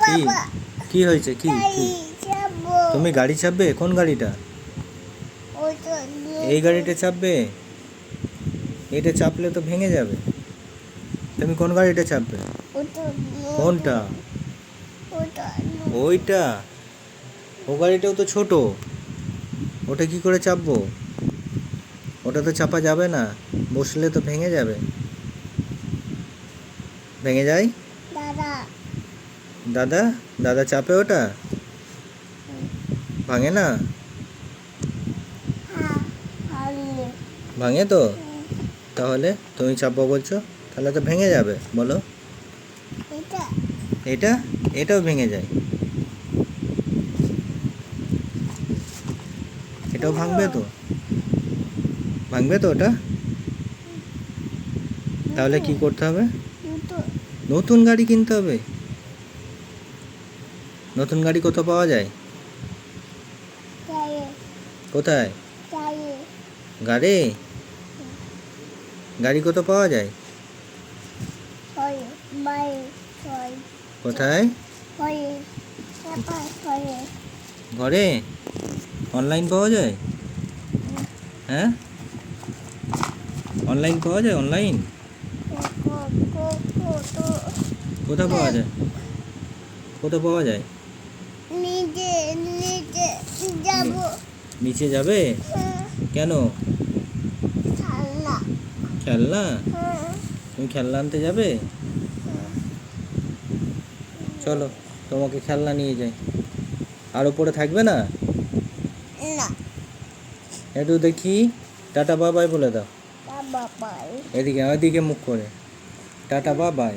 কি কি হয়েছে? কি কি তুমি গাড়ি চাপবে? কোন গাড়িটা? এই গাড়িটা চাপবে? এটা চাপলে তো ভেঙে যাবে। তুমি কোন গাড়িটা চাপবে? কোনটা? ওইটা? ও গাড়িটাও তো ছোট, ওটা কি করে চাপবো? ওটা তো চাপা যাবে না, বসলে তো ভেঙে যাবে। ভেঙে যায়? দাদা দাদা চাপে ওটা? ভাঙে না? ভাঙে তো? তাহলে তুমি চাপবো বলছো, তাহলে তো ভেঙে যাবে। বলো। এটা এটাও ভেঙে যায়? এটাও ভাঙবে তো? ভাঙবে তো ওটা? তাহলে কি করতে হবে? নতুন গাড়ি কিনতে হবে। নতুন গাড়ি কোথাও পাওয়া যায়? কোথায়? গাড়ি গাড়ি কোথাও পাওয়া যায়? কোথায়? ঘরে? অনলাইন পাওয়া যায়? হ্যাঁ, অনলাইন পাওয়া যায়? অনলাইন কোথায় পাওয়া যায়? কোথায় পাওয়া যায়? নিচে যাবে? কেন? খেলনা? তুমি খেলনা আনতে যাবে? চলো, তোমাকে খেলনা নিয়ে যাই। আর উপরে থাকবে না? একটু দেখি। টাটা বাবাই বলে দাও। এদিকে ওইদিকে মুখ করে টাটা বাবাই।